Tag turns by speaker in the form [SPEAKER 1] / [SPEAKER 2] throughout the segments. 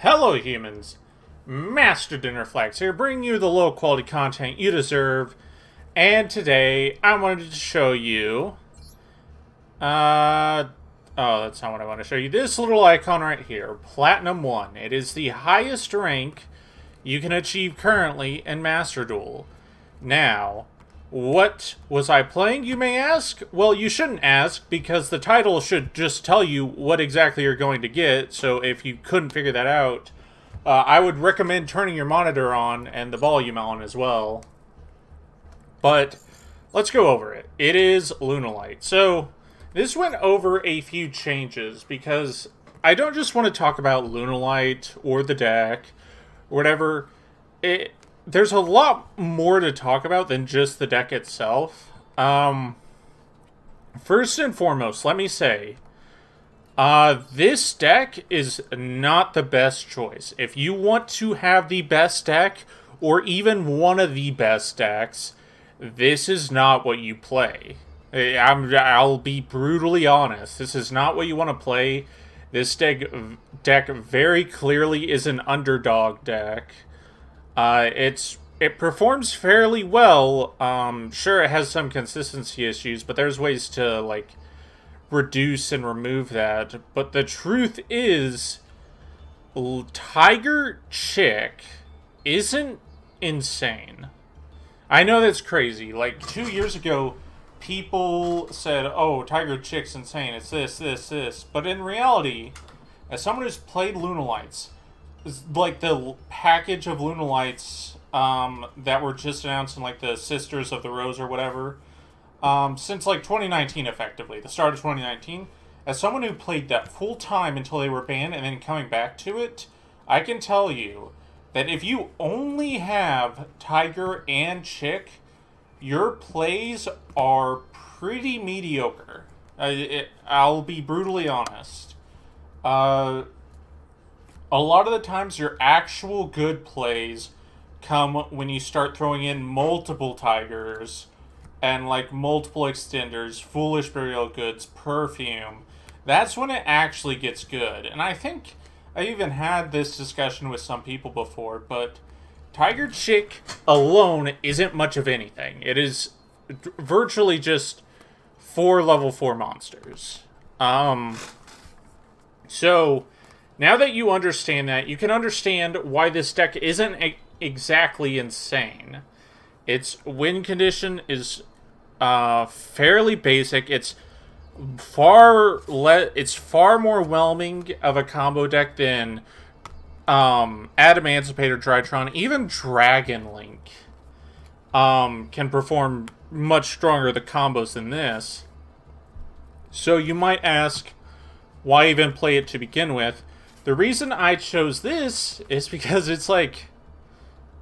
[SPEAKER 1] Hello humans, Master Dinner Flags here, bringing you the low quality content you deserve, and today I wanted to show you, oh, that's not what I want to show you, this little icon right here, Platinum 1. It is the highest rank you can achieve currently in Master Duel. Now, what was I playing, you may ask? Well, you shouldn't ask, because the title should just tell you what exactly you're going to get, so if you couldn't figure that out, I would recommend turning your monitor on and the volume on as well. But, let's go over it. It is Lunalight. So, this went over a few changes, because I don't just want to talk about Lunalight, or the deck, or whatever. There's a lot more to talk about than just the deck itself. First and foremost, let me say, this deck is not the best choice. If you want to have the best deck, or even one of the best decks, this is not what you play. I'll be brutally honest. This is not what you want to play. This deck very clearly is an underdog deck. It performs fairly well. Sure, it has some consistency issues, but there's ways to, like, reduce and remove that. But the truth is, Tiger Chick isn't insane. I know that's crazy. Like, 2 years ago, people said, oh, Tiger Chick's insane. It's this. But in reality, as someone who's played Lunalights, like the package of Lunalights that were just announced in like the Sisters of the Rose or whatever, since like 2019 effectively, the start of 2019, as someone who played that full time until they were banned and then coming back to it, I can tell you that if you only have Tiger and Chick, your plays are pretty mediocre. I'll be brutally honest. A lot of the times your actual good plays come when you start throwing in multiple Tigers and like multiple extenders, foolish burial goods, perfume. That's when it actually gets good. And I think I even had this discussion with some people before, but Tiger Chick alone isn't much of anything. It is virtually just 4 level 4 monsters. So now that you understand that, you can understand why this deck isn't exactly insane. Its win condition is fairly basic. It's far more whelming of a combo deck than Adamantipator, Drytron, even Dragon Link can perform much stronger the combos than this. So you might ask, why even play it to begin with? The reason I chose this is because it's like,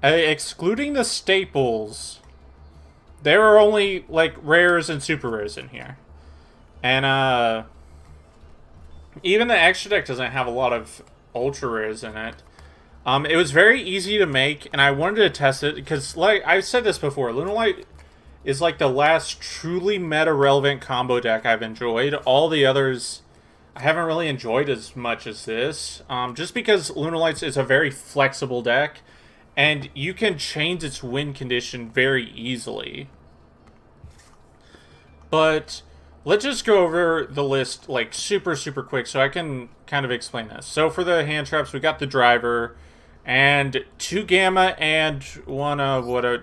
[SPEAKER 1] excluding the staples, there are only like rares and super rares in here. And even the extra deck doesn't have a lot of ultra rares in it. It was very easy to make, and I wanted to test it because, like I've said this before, Lunalight is like the last truly meta-relevant combo deck I've enjoyed. All the others I haven't really enjoyed as much as this, just because Lunalights is a very flexible deck, and you can change its win condition very easily. But let's just go over the list like super quick so I can kind of explain this. So for the hand traps, we got the driver, and 2 Gamma and 1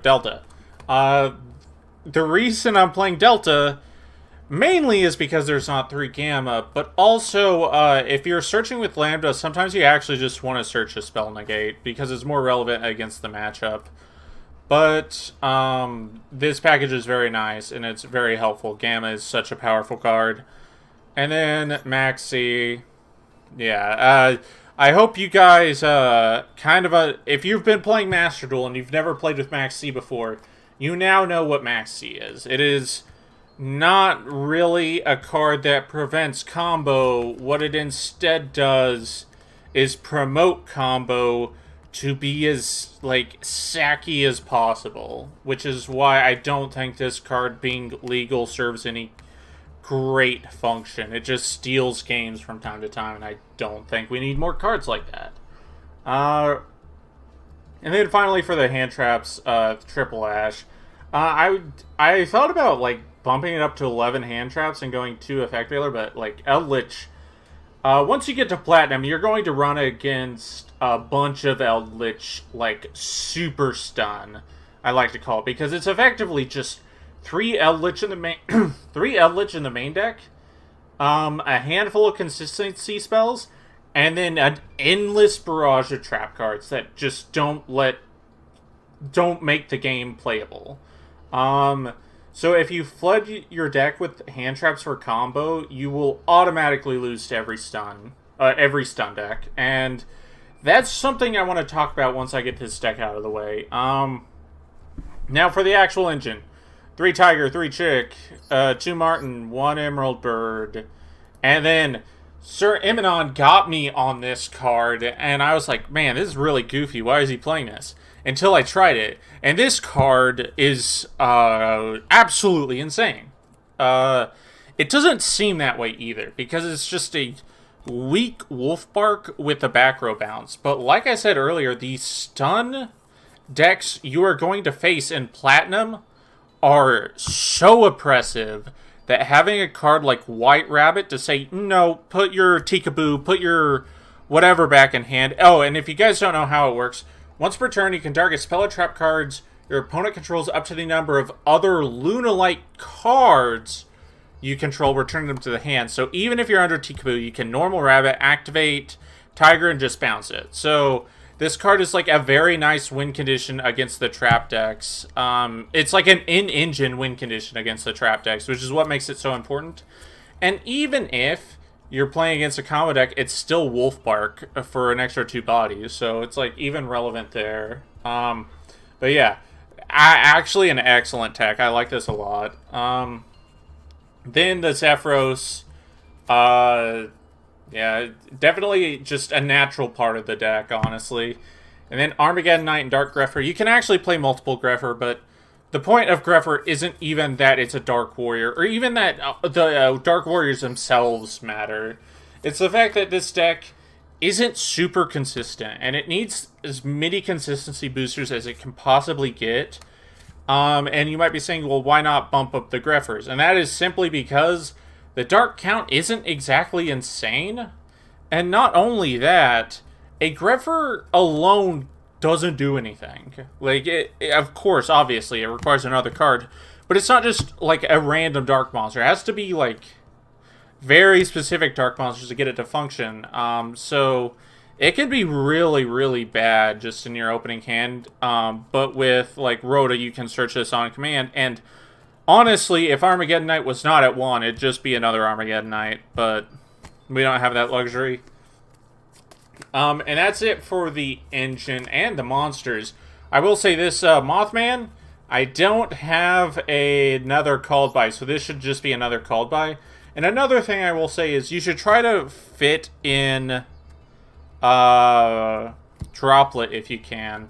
[SPEAKER 1] Delta. The reason I'm playing Delta mainly is because there's not 3 Gamma, but also, if you're searching with Lambda, sometimes you actually just want to search a spell negate, because it's more relevant against the matchup. But, this package is very nice, and it's very helpful. Gamma is such a powerful card. And then, Maxi. Yeah, I hope you guys, if you've been playing Master Duel and you've never played with Maxi before, you now know what Maxi is. It is not really a card that prevents combo. What it instead does is promote combo to be as, like, sacky as possible. Which is why I don't think this card being legal serves any great function. It just steals games from time to time, and I don't think we need more cards like that. Uh, and then finally for the hand traps, triple ash. I thought about like bumping it up to 11 hand traps and going 2 effect veiler, but like Eldritch. Once you get to platinum, you're going to run against a bunch of Eldritch like super stun. I like to call it, because it's effectively just 3 Eldritch in the main 3 Eldritch in the main deck, a handful of consistency spells, and then an endless barrage of trap cards that just don't make the game playable. So if you flood your deck with hand traps for combo, you will automatically lose to every stun deck, and that's something I want to talk about once I get this deck out of the way. Now for the actual engine: 3 Tiger, 3 Chick, 2 Martin, 1 Emerald Bird, and then Sir Eminon got me on this card, and I was like, man, this is really goofy. Why is he playing this? Until I tried it, and this card is absolutely insane. It doesn't seem that way either, because it's just a weak Wolf Bark with a back row bounce. But like I said earlier, the stun decks you are going to face in Platinum are so oppressive that having a card like White Rabbit to say, no, put your Tikaboo, put your whatever back in hand. Oh, and if you guys don't know how it works, once per turn, you can target spell or trap cards your opponent controls up to the number of other Lunalight cards you control, return them to the hand. So even if you're under Tikaboo, you can normal Rabbit, activate Tiger, and just bounce it. So this card is like a very nice win condition against the trap decks. It's like an in-engine win condition against the trap decks, which is what makes it so important. And even if you're playing against a combo deck, it's still Wolf Bark for an extra 2 bodies, so it's like even relevant there. But yeah, actually an excellent tech. I like this a lot. Then the Zephyros, yeah, definitely just a natural part of the deck, honestly. And then Armageddon Knight and Dark Grepher. You can actually play multiple Grepher, but the point of Grepher isn't even that it's a Dark Warrior, or even that the Dark Warriors themselves matter. It's the fact that this deck isn't super consistent, and it needs as many consistency boosters as it can possibly get. And you might be saying, well, why not bump up the Greffers? And that is simply because the Dark count isn't exactly insane. And not only that, a Grepher alone doesn't do anything. Like, of course, obviously, it requires another card, but it's not just like a random dark monster. It has to be like very specific dark monsters to get it to function. So it can be really, really bad just in your opening hand. But with like Rhoda, you can search this on command. And honestly, if Armageddon Knight was not at 1, it'd just be another Armageddon Knight. But we don't have that luxury. And that's it for the engine and the monsters. I will say this, Mothman, I don't have another called by, so this should just be another called by. And another thing I will say is you should try to fit in Droplet if you can,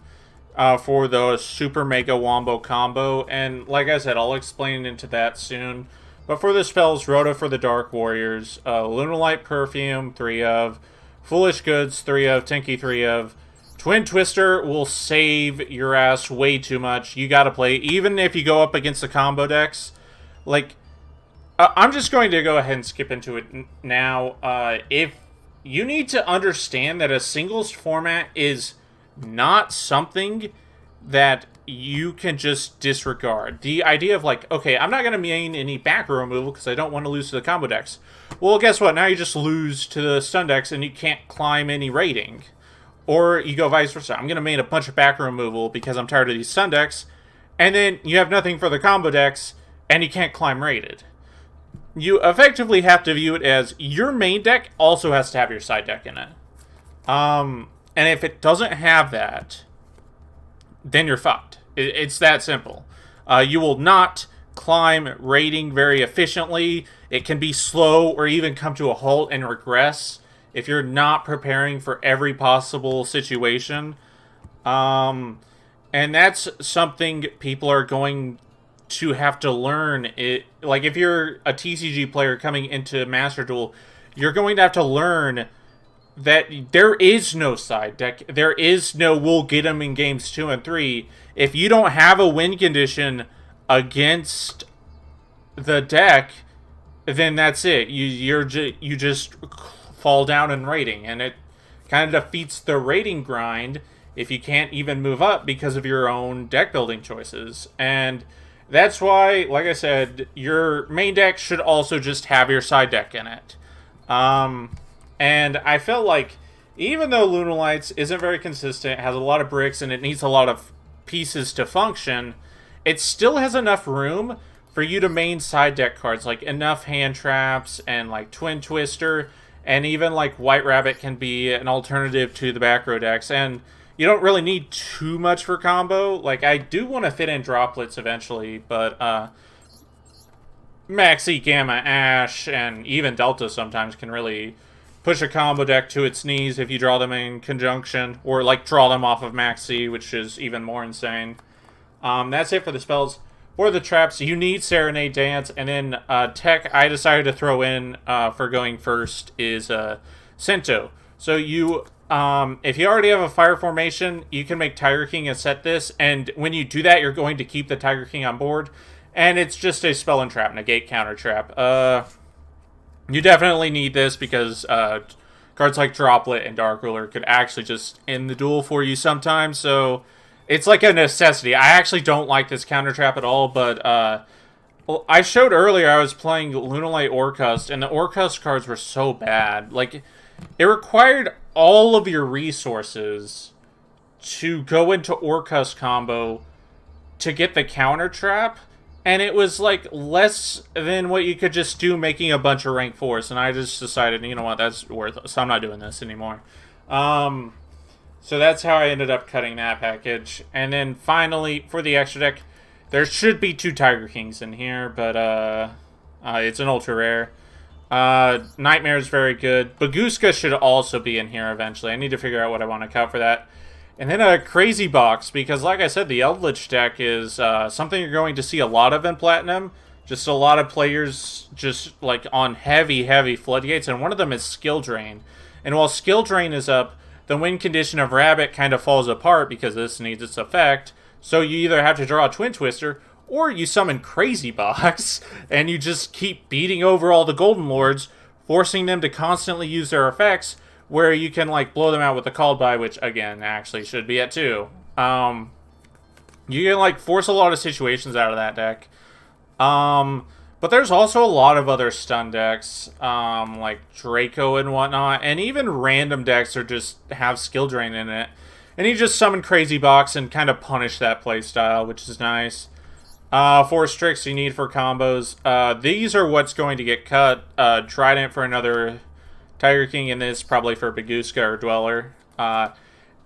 [SPEAKER 1] for the Super Mega Wombo combo. And like I said, I'll explain into that soon. But for the spells, Rhoda for the Dark Warriors, Lunalight Perfume, 3 of, Foolish Goods, 3 of, Tinky, 3 of. Twin Twister will save your ass way too much. You gotta play, even if you go up against the combo decks. Like, I'm just going to go ahead and skip into it now. If you need to understand that a singles format is not something that you can just disregard. The idea of like, okay, I'm not going to main any back row removal because I don't want to lose to the combo decks. Well, guess what? Now you just lose to the stun decks and you can't climb any rating. Or you go vice versa. I'm going to main a bunch of back row removal because I'm tired of these stun decks. And then you have nothing for the combo decks and you can't climb rated. You effectively have to view it as your main deck also has to have your side deck in it. And if it doesn't have that, then you're fucked. It's that simple. You will not climb rating very efficiently. It can be slow or even come to a halt and regress if you're not preparing for every possible situation. And that's something people are going to have to learn. Like if you're a TCG player coming into Master Duel, you're going to have to learn that there is no side deck. There is no we'll get them in games 2 and 3. If you don't have a win condition against the deck, then that's it. You just fall down in rating, and it kind of defeats the rating grind if you can't even move up because of your own deck building choices. And that's why, like I said, your main deck should also just have your side deck in it. And I felt like, even though Lunalights isn't very consistent, has a lot of bricks, and it needs a lot of pieces to function, it still has enough room for you to main side deck cards, like enough hand traps and like Twin Twister, and even like White Rabbit can be an alternative to the back row decks. And you don't really need too much for combo. Like, I do want to fit in droplets eventually, but Maxi, Gamma, Ash, and even Delta sometimes can really push a combo deck to its knees if you draw them in conjunction, or like draw them off of Maxi, which is even more insane. That's it for the spells. For the traps, you need Serenade, Dance, and then tech I decided to throw in for going first is Sento. So you, if you already have a fire formation, you can make Tiger King and set this, and when you do that, you're going to keep the Tiger King on board, and it's just a spell and trap, negate, counter trap. You definitely need this because cards like Droplet and Dark Ruler could actually just end the duel for you sometimes, so it's like a necessity. I actually don't like this counter trap at all, but well, I showed earlier I was playing Lunalight Orcust, and the Orcust cards were so bad. Like, it required all of your resources to go into Orcust combo to get the counter trap, and it was like less than what you could just do making a bunch of rank 4s, and I just decided, you know what, that's worthless. I'm not doing this anymore. So that's how I ended up cutting that package. And then finally, for the extra deck, there should be 2 Tiger Kings in here, but it's an ultra rare. Nightmare is very good. Baguska should also be in here eventually. I need to figure out what I want to cut for that. And then a Crazy Box, because like I said, the Eldritch deck is something you're going to see a lot of in Platinum. Just a lot of players just like on heavy, heavy floodgates, and one of them is Skill Drain. And while Skill Drain is up, the win condition of Rabbit kind of falls apart because this needs its effect. So you either have to draw a Twin Twister, or you summon Crazy Box, and you just keep beating over all the Golden Lords, forcing them to constantly use their effects, where you can like blow them out with the Called By, which again actually should be at 2. You can like force a lot of situations out of that deck. But there's also a lot of other stun decks, like Draco and whatnot, and even random decks are just have Skill Drain in it. And you just summon Crazy Box and kind of punish that playstyle, which is nice. Force Tricks you need for combos. These are what's going to get cut. Trident for another Tiger King, and this probably for Baguska or Dweller. And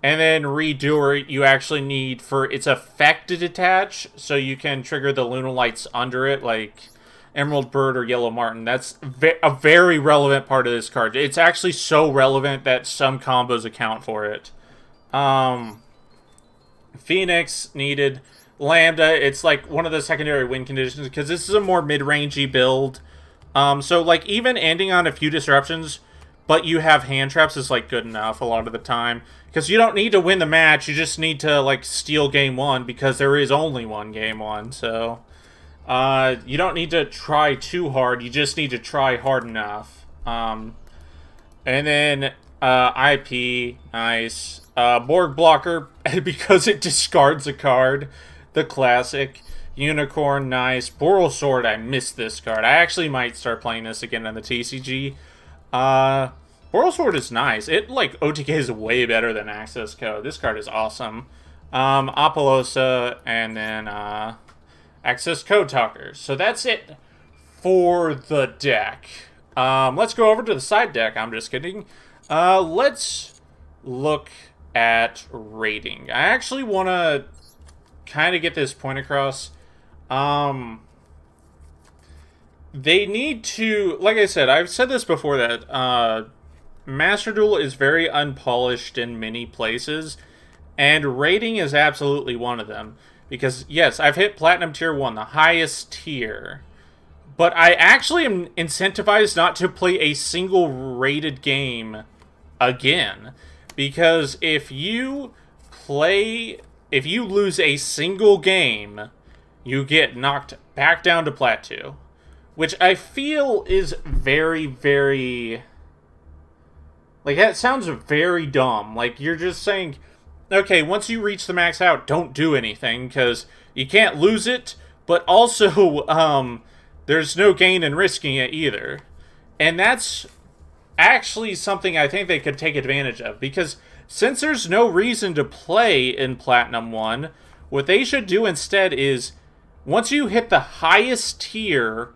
[SPEAKER 1] then Redoer you actually need for its effect to detach, so you can trigger the Lunalights under it, like Emerald Bird or Yellow Martin. That's a very relevant part of this card. It's actually so relevant that some combos account for it. Phoenix needed. Lambda, it's like one of the secondary win conditions, because this is a more mid-rangey build. So like even ending on a few disruptions, but you have hand traps is like good enough a lot of the time. Because you don't need to win the match, you just need to like steal game 1, because there is only one game 1, so you don't need to try too hard, you just need to try hard enough. And then IP, nice. Borg Blocker, because it discards a card, the classic. Unicorn, nice. Boral Sword, I missed this card. I actually might start playing this again on the TCG. Boral Sword is nice. It, like, OTKs way better than Access Code. This card is awesome. Apollosa, and then, Access Code Talker. So that's it for the deck. Let's go over to the side deck. I'm just kidding. Let's look at rating. I actually want to kind of get this point across. They need to, like I said, I've said this before, that Master Duel is very unpolished in many places, and rating is absolutely one of them. Because, yes, I've hit Platinum Tier 1, the highest tier, but I actually am incentivized not to play a single rated game again. Because if you lose a single game, you get knocked back down to Plat 2. Which I feel is very, very... Like, that sounds very dumb. Like, you're just saying, okay, once you reach the max out, don't do anything, because you can't lose it, but also, there's no gain in risking it either. And that's actually something I think they could take advantage of, because since there's no reason to play in Platinum 1, what they should do instead is, once you hit the highest tier,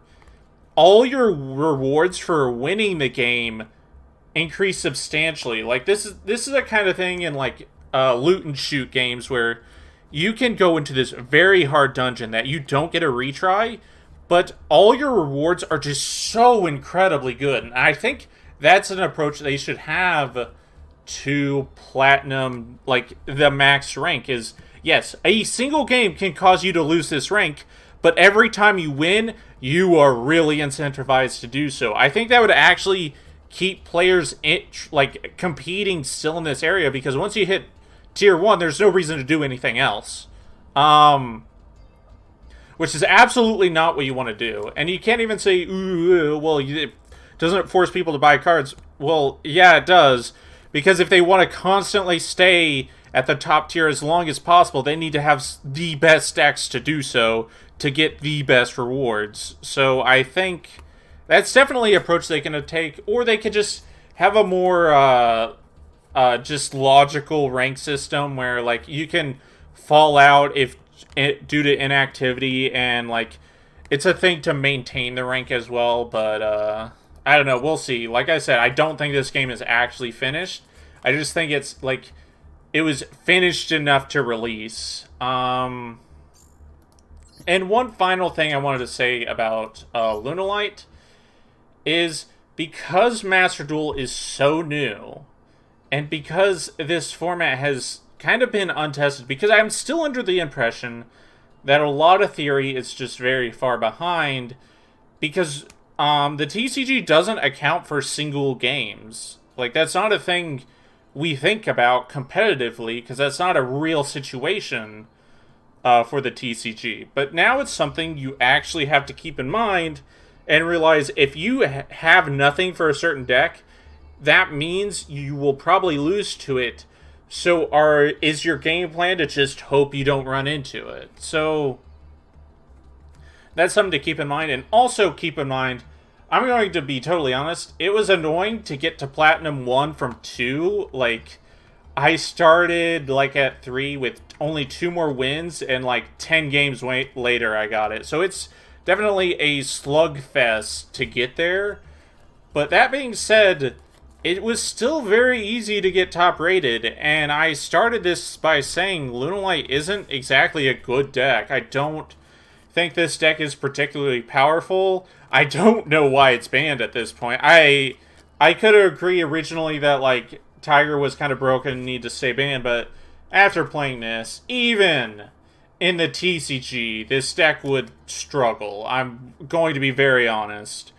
[SPEAKER 1] all your rewards for winning the game increase substantially. Like, this is a kind of thing in, like, loot and shoot games where you can go into this very hard dungeon that you don't get a retry, but all your rewards are just so incredibly good. And I think that's an approach they should have to Platinum, like, the max rank is, yes, a single game can cause you to lose this rank, but every time you win, you are really incentivized to do so. I think that would actually keep players like competing still in this area, because once you hit tier 1, there's no reason to do anything else. Which is absolutely not what you want to do. And you can't even say, ooh, well, doesn't it force people to buy cards? Well, yeah, it does. Because if they want to constantly stay at the top tier as long as possible, they need to have the best decks to do so, to get the best rewards. So I think that's definitely an approach they can take, or they could just have a more just logical rank system where, like, you can fall out due to inactivity, and, like, it's a thing to maintain the rank as well. But I don't know, we'll see. Like I said, I don't think this game is actually finished. I just think it's like it was finished enough to release. And one final thing I wanted to say about Lunalight is, because Master Duel is so new, and because this format has kind of been untested, because I'm still under the impression that a lot of theory is just very far behind, because the TCG doesn't account for single games. Like, that's not a thing we think about competitively, because that's not a real situation for the TCG. But now it's something you actually have to keep in mind and realize, if you have nothing for a certain deck, that means you will probably lose to it. So is your game plan to just hope you don't run into it? So that's something to keep in mind. And also keep in mind, I'm going to be totally honest, it was annoying to get to Platinum 1 from 2. Like, I started, like, at 3 with only 2 more wins, and, like, 10 games later I got it. So it's definitely a slugfest to get there. But that being said, it was still very easy to get top rated, and I started this by saying Lunalight isn't exactly a good deck. I don't think this deck is particularly powerful. I don't know why it's banned at this point. I could agree originally that, like, Tiger was kind of broken and need to stay banned, but after playing this, even in the TCG, this deck would struggle. I'm going to be very honest.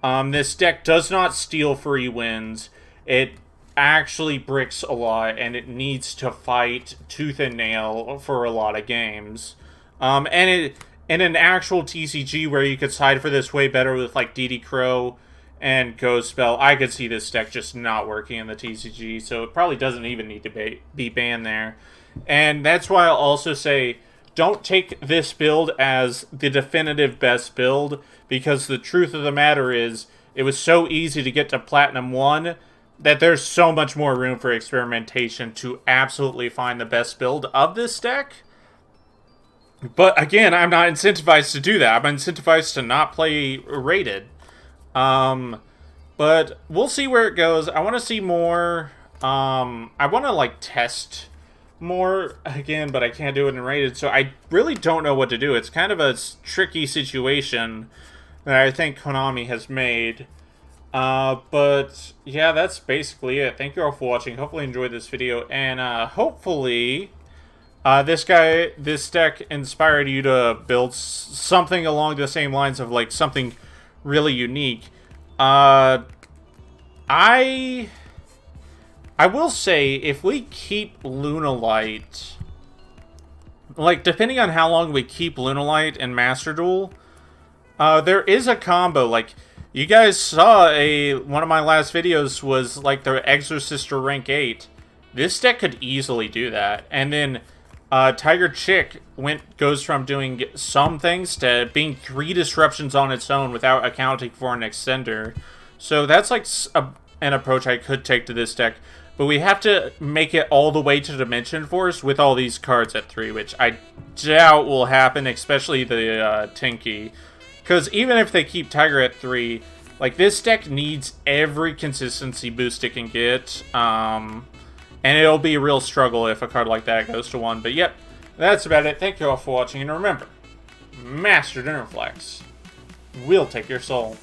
[SPEAKER 1] This deck does not steal free wins. It actually bricks a lot, and it needs to fight tooth and nail for a lot of games. And in an actual TCG where you could side for this way better with, like, DD Crow and Ghost Spell, I could see this deck just not working in the TCG, so it probably doesn't even need to be banned there. And that's why I'll also say, don't take this build as the definitive best build, because the truth of the matter is, it was so easy to get to Platinum 1 that there's so much more room for experimentation to absolutely find the best build of this deck. But again, I'm not incentivized to do that. I'm incentivized to not play rated. But we'll see where it goes. I want to see more. I want to, like, test more again, but I can't do it in rated, so I really don't know what to do. It's kind of a tricky situation that I think Konami has made. But yeah, that's basically it. Thank you all for watching. Hopefully you enjoyed this video, and hopefully this deck inspired you to build something along the same lines of, like, something really unique. I I will say, if we keep Lunalight, like, depending on how long we keep Lunalight and Master Duel, there is a combo. Like, you guys saw one of my last videos was, like, the Exorcist or rank 8. This deck could easily do that. And then, Tiger Chick goes from doing some things to being 3 disruptions on its own without accounting for an extender. So that's, like, an approach I could take to this deck. But we have to make it all the way to Dimension Force with all these cards at 3, which I doubt will happen, especially the Tinky. Because even if they keep Tiger at 3, like, this deck needs every consistency boost it can get. And it'll be a real struggle if a card like that goes to 1. But yep, that's about it. Thank you all for watching. And remember, Master Dinnerflex will take your soul.